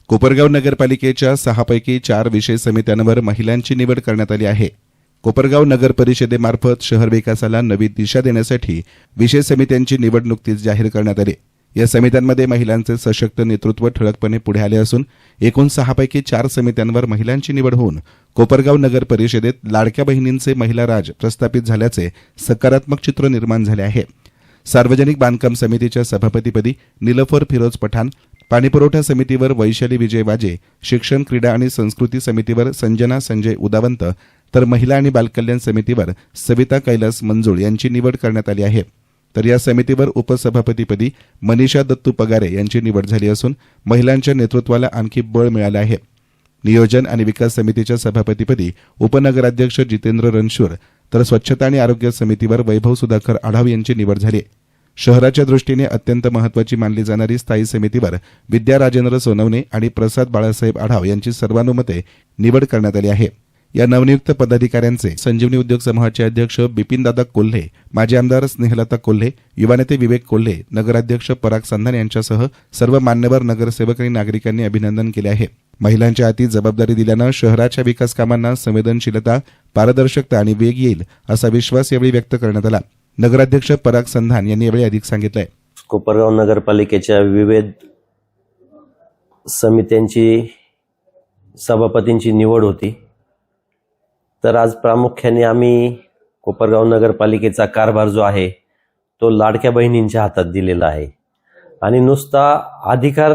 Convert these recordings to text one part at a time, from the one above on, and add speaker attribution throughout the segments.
Speaker 1: कोपरगाव नगरपालिकेच्या 6 पैकी 4 विशेष समित्यांवर महिलांची निवड करण्यात आली आहे। कोपरगाव नगर परिषदेमार्फत शहर विकासाला नवी दिशा देण्यासाठी विशेष समित्यांची निवड नुकतीच जाहीर करण्यात आली। या समित्यांमध्ये महिलांचे सशक्त नेतृत्व ठळकपणे पुढे आले असून एकूण 6 पैकी 4 समित्यांवर महिलांची निवड होऊन कोपरगाव नगर परिषदेत लाडक्या बहिणींचे महिला राज प्रस्थापित झाल्याचे सकारात्मक चित्र निर्माण झाले आहे। सार्वजनिक बांधकाम समितीच्या सभापतीपदी निलफर फिरोज पठाण, पाणीपुरवठा समितीवर वैशाली विजय वाजे, शिक्षण क्रीडा आणि संस्कृती समितीवर संजना संजय उदावंत, तर महिला आणि बालकल्याण समितीवर सविता कैलास मंजुळ यांची निवड करण्यात आली आहे। तर या समितीवर उपसभापतीपदी मनीषा दत्तू पगारे यांची निवड झाली असून महिलांच्या नेतृत्वाला आणखी बळ मिळाले आहे। नियोजन आणि विकास समितीच्या सभापतीपदी उपनगराध्यक्ष जितेंद्र रणशूर, तर स्वच्छता आणि आरोग्य समितीवर वैभव सुधाकर आढाव यांची निवड झाली। शहराच्या दृष्टीने अत्यंत महत्त्वाची मानली जाणारी स्थायी समितीवर विद्या राजेंद्र सोनवणे आणि प्रसाद बाळासाहेब आढाव यांची सर्वानुमते निवड करण्यात आली आहे। या नवनियुक्त पदाधिकाऱ्यांचे संजीवनी उद्योग समूहाचे अध्यक्ष बिपिनदादा कोल्हे, माजी आमदार स्नेहलता कोल्हे, युवा नेते विवेक कोल्हे, नगराध्यक्ष पराग संधान यांच्यासह सर्व मान्यवर नगरसेवक आणि नागरिकांनी अभिनंदन केले आहे। महिलांच्या हाती जबाबदारी दिल्यानं शहराच्या विकास कामांना संवेदनशीलता, पारदर्शकता आणि वेग येईल असा विश्वास यावेळी व्यक्त करण्यात आला। नगराध्यक्ष पराग संधान यांनी यावेळी अधिक सांगितलंय।
Speaker 2: कोपरगाव नगरपालिकेच्या विविध समित्यांची सभापतींची निवड होती। तर आज प्रामुख्याने आम्ही कोपरगाव नगरपालिकेचा कारभार जो आहे तो लाडक्या बहिणींच्या हातात दिलेला आहे आणि नुसता अधिकार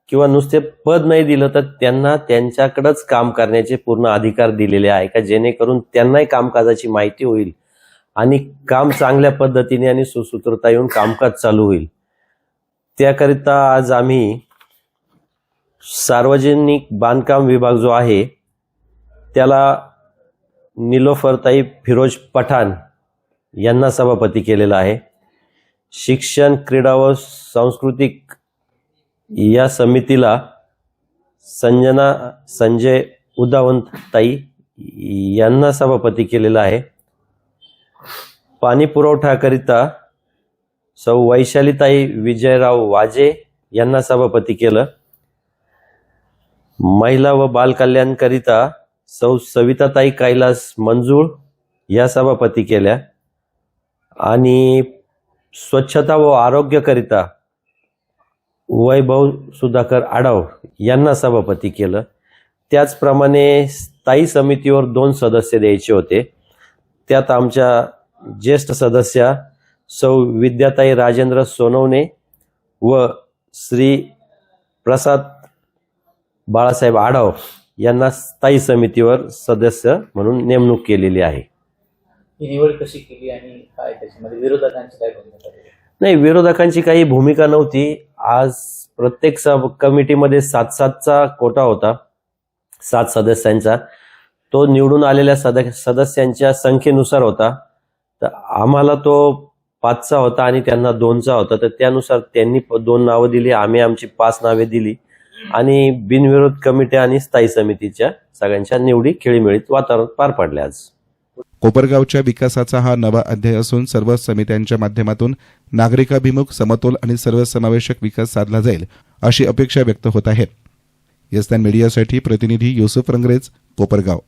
Speaker 2: किंवा नुसते पद नाही दिलं तर त्यांना त्यांच्याकडेच काम करण्याचे पूर्ण अधिकार दिलेले आहे का जेणेकरून त्यांनाही कामकाजाची माहिती होईल आणि काम चांगल्या पद्धतीने आणि सुसूत्रता येऊन कामकाज चालू होईल। त्याकरिता आज आम्ही सार्वजनिक बांधकाम विभाग जो आहे त्याला निलोफरताई फिरोज पठाण यांना सभापती केलेला आहे। शिक्षण क्रीडा व सांस्कृतिक या समितीला संजना संजय उदावंताई यांना सभापती केलेला आहे। पाणी पुरवठाकरिता सौ वैशालीताई विजयराव वाजे यांना सभापती केलं। महिला व बालकल्याणकरिता सौ सविताताई कैलास मंजुळ या सभापती केल्या आणि स्वच्छता व आरोग्यकरिता वैभव सुधाकर आढाव यांना सभापती केलं। त्याचप्रमाणे स्थायी समितीवर 2 सदस्य द्यायचे होते। त्यात आमच्या ज्येष्ठ सदस्या सौ विद्याताई राजेंद्र सोनवणे व श्री प्रसाद बाळासाहेब आढाव यांना स्थायी समितीवर सदस्य म्हणून नेमणूक केलेली आहे।
Speaker 3: ही निवड कशी केली आणि काय त्याच्यामध्ये विरोधकांची काय भूमिका?
Speaker 2: नाही, विरोधकांची काही भूमिका नव्हती। आज प्रत्येक सब कमिटीमध्ये 7-7चा कोटा होता, 7 सदस्यांचा। तो निवडून आलेल्या सदस्यांच्या संख्येनुसार होता। तर आम्हाला तो 5चा होता आणि त्यांना 2चा होता। तर त्यानुसार त्यांनी 2 नावं दिली, आम्ही आमची 5 नावे दिली आणि बिनविरोध कमिटी आणि स्थायी समितीच्या सगळ्यांच्या निवडी खेळीमेळीत वातावरण पार पडले। आज
Speaker 1: कोपरगावच्या विकासाचा हा नवा अध्याय असून सर्व समित्यांच्या माध्यमातून नागरिकाभिमुख, समतोल आणि सर्वसमावेशक विकास साधला जाईल अशी अपेक्षा व्यक्त होत आहे। यस्तान मीडियासाठी प्रतिनिधी युसुफ रंगरेज, कोपरगाव।